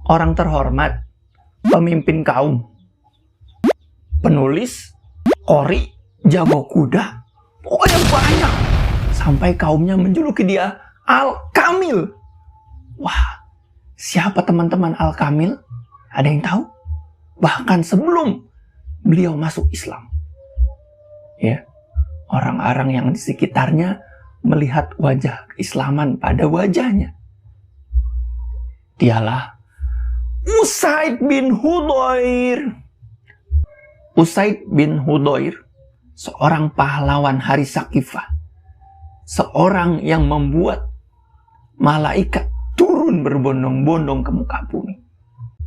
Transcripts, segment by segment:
orang terhormat, pemimpin kaum, penulis, qori, jago kuda, pokoknya banyak. Sampai kaumnya menjuluki dia Al-Kamil. Wah, siapa teman-teman Al-Kamil? Ada yang tahu? Bahkan sebelum beliau masuk Islam, ya, orang-orang yang di sekitarnya melihat wajah keislaman pada wajahnya. Dialah Usaid bin Hudayr. Usaid bin Hudayr, seorang pahlawan hari Sakifah, seorang yang membuat malaikat turun berbondong-bondong ke muka bumi.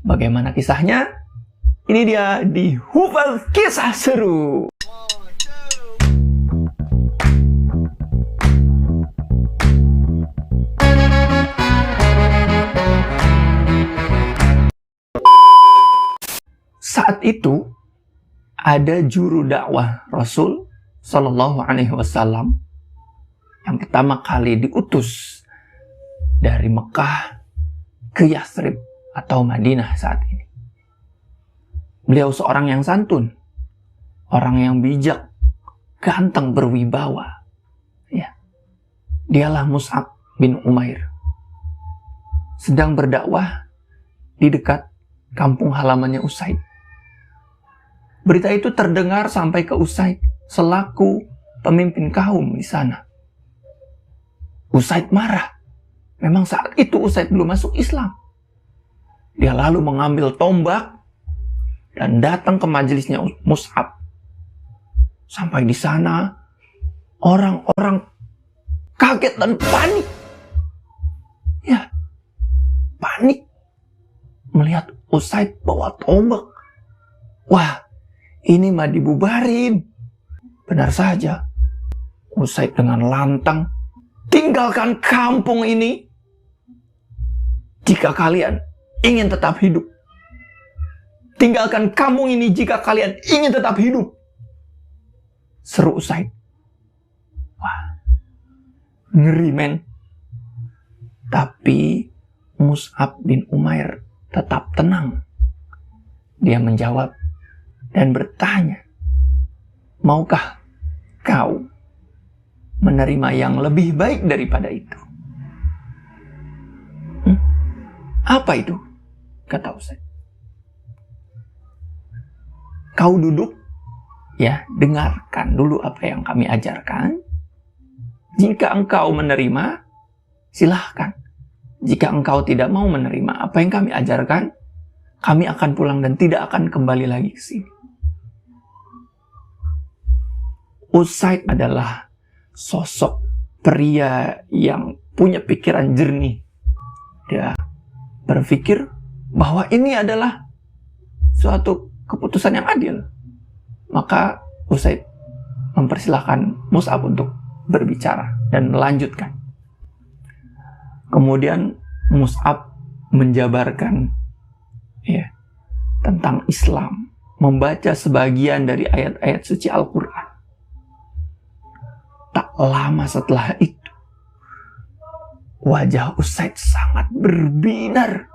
Bagaimana kisahnya? Ini dia di Hufaz Kisah Seru. Saat itu ada juru dakwah Rasul Shallallahu Alaihi Wasallam yang pertama kali diutus dari Mekah ke Yathrib atau Madinah saat ini. Beliau seorang yang santun, orang yang bijak, ganteng, berwibawa. Ya, dialah Mus'ab bin Umair. Sedang berdakwah di dekat kampung halamannya Usaid. Berita itu terdengar sampai ke Usaid selaku pemimpin kaum di sana. Usaid marah. Memang saat itu Usaid belum masuk Islam. Dia lalu mengambil tombak dan datang ke majelisnya Mus'ab. Sampai di sana orang-orang kaget dan panik. Ya, panik melihat Usaid bawa tombak. Wah, ini mah dibubarin. Benar saja, Usaid dengan lantang, tinggalkan kampung ini jika kalian ingin tetap hidup. Tinggalkan kampung ini jika kalian ingin tetap hidup, seru Usaid. Wah, ngeri men. Tapi Mus'ab bin Umair tetap tenang. Dia menjawab dan bertanya, maukah kau menerima yang lebih baik daripada itu? Apa itu? Kata Usaid. Kau duduk, ya, dengarkan dulu apa yang kami ajarkan. Jika engkau menerima, silahkan. Jika engkau tidak mau menerima apa yang kami ajarkan, kami akan pulang dan tidak akan kembali lagi ke sini. Usaid adalah sosok pria yang punya pikiran jernih. Dia berpikir bahwa ini adalah suatu keputusan yang adil. Maka Usaid mempersilahkan Mus'ab untuk berbicara dan melanjutkan. Kemudian Mus'ab menjabarkan, ya, tentang Islam, membaca sebagian dari ayat-ayat suci Al-Quran. Tak lama setelah itu, wajah Usaid sangat berbinar.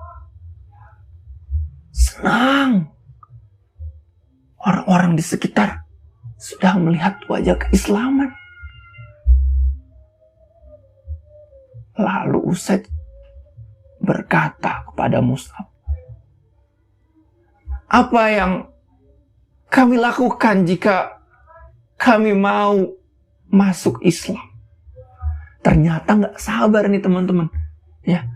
Senang. Orang-orang di sekitar sudah melihat wajah keislaman. Lalu Usaid berkata kepada Mus'ab, apa yang kami lakukan jika kami mau masuk Islam? Ternyata nggak sabar nih teman-teman. Ya,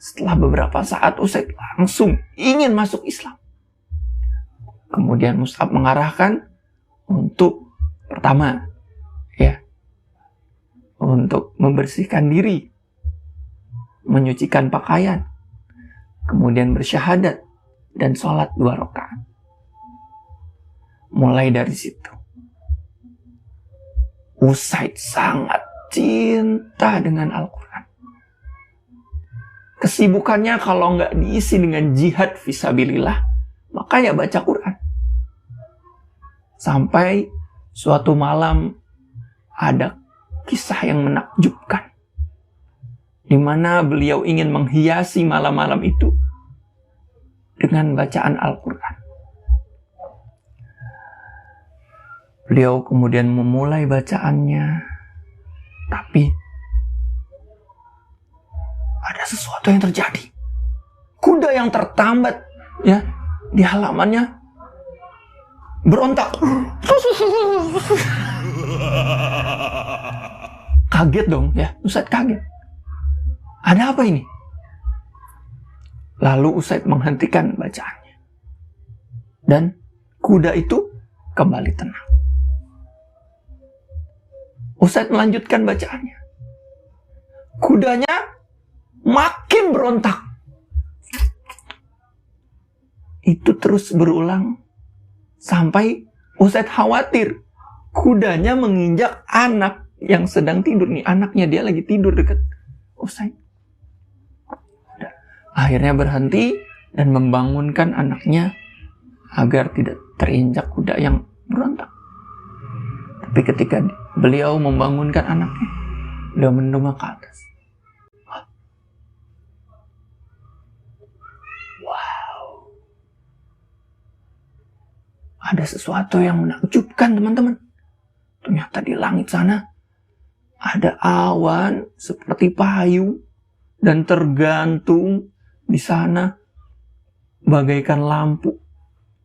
setelah beberapa saat Usaid langsung ingin masuk Islam. Kemudian Mus'ab mengarahkan untuk pertama, ya, untuk membersihkan diri, menyucikan pakaian, kemudian bersyahadat dan sholat 2 rakaat. Mulai dari situ, Usaid sangat cinta dengan Al-Quran. Kesibukannya kalau nggak diisi dengan jihad fisabilillah, maka ya baca Quran. Sampai suatu malam ada kisah yang menakjubkan, di mana beliau ingin menghiasi malam-malam itu dengan bacaan Al-Quran. Beliau kemudian memulai bacaannya, tapi ada sesuatu yang terjadi. Kuda yang tertambat ya di halamannya berontak. Kaget dong ya, Usaid kaget. Ada apa ini? Lalu Usaid menghentikan bacaannya. Dan kuda itu kembali tenang. Usaid melanjutkan bacaannya. Kudanya makin berontak. Itu terus berulang sampai Usaid khawatir kudanya menginjak anak yang sedang tidur nih. Anaknya dia lagi tidur dekat Usaid. Akhirnya berhenti dan membangunkan anaknya agar tidak terinjak kuda yang berontak. Tapi ketika beliau membangunkan anaknya, beliau mendongak ke atas. Ada sesuatu yang menakjubkan, teman-teman. Ternyata di langit sana ada awan seperti payung dan tergantung di sana bagaikan lampu,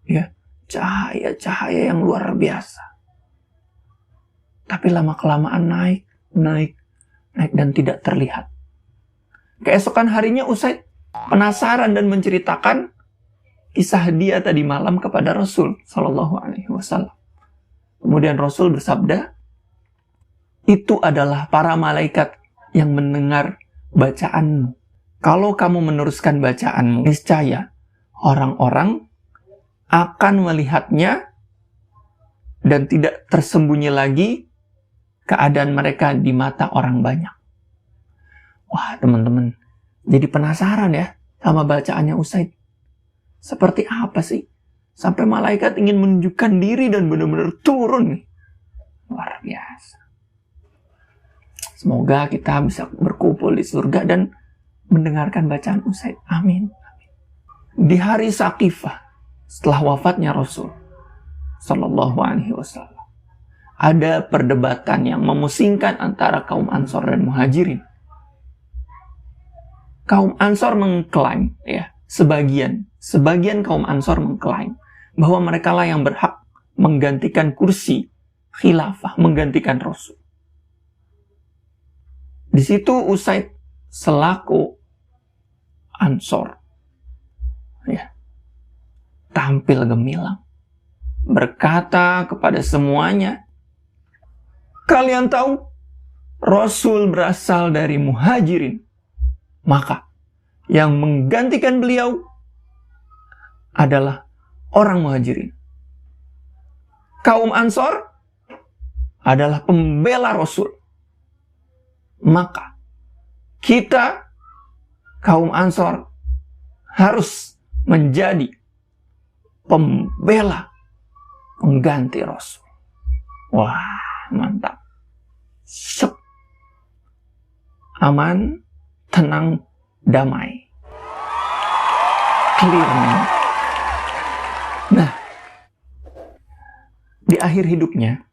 ya, cahaya-cahaya yang luar biasa. Tapi lama-kelamaan naik dan tidak terlihat. Keesokan harinya Usaid penasaran dan menceritakan kisah dia tadi malam kepada Rasul Shallallahu Alaihi Wasallam. Kemudian Rasul bersabda, itu adalah para malaikat yang mendengar bacaanmu. Kalau kamu meneruskan bacaanmu, niscaya orang-orang akan melihatnya dan tidak tersembunyi lagi keadaan mereka di mata orang banyak. Wah, teman-teman, jadi penasaran ya sama bacaannya Usaid. Seperti apa sih? Sampai malaikat ingin menunjukkan diri dan benar-benar turun nih. Luar biasa. Semoga kita bisa berkumpul di surga dan mendengarkan bacaan Usaid. Amin. Di hari Saqifah, setelah wafatnya Rasul Sallallahu Alaihi Wasallam, ada perdebatan yang memusingkan antara kaum Ansor dan Muhajirin. Kaum Ansor mengklaim, ya, Sebagian kaum Ansor mengklaim bahwa mereka lah yang berhak menggantikan kursi khilafah, menggantikan Rasul. Di situ Usaid selaku Ansor, ya, tampil gemilang, berkata kepada semuanya, kalian tahu Rasul berasal dari Muhajirin, maka yang menggantikan beliau adalah orang Muhajirin. Kaum Ansor adalah pembela Rasul. Maka kita, kaum Ansor, harus menjadi pembela pengganti Rasul. Wah, mantap. Sep. Aman, tenang, damai. Clear. Nah, di akhir hidupnya,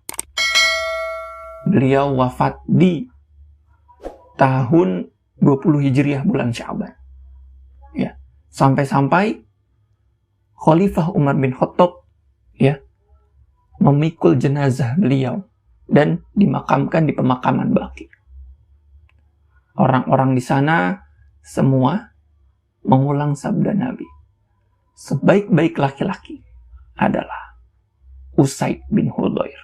beliau wafat di tahun 20 Hijriah bulan Sya'ban. Ya, sampai-sampai Khalifah Umar bin Khattab, ya, memikul jenazah beliau dan dimakamkan di pemakaman Baqi. Orang-orang di sana semua mengulang sabda Nabi. Sebaik-baik laki-laki adalah Usaid bin Hudhair.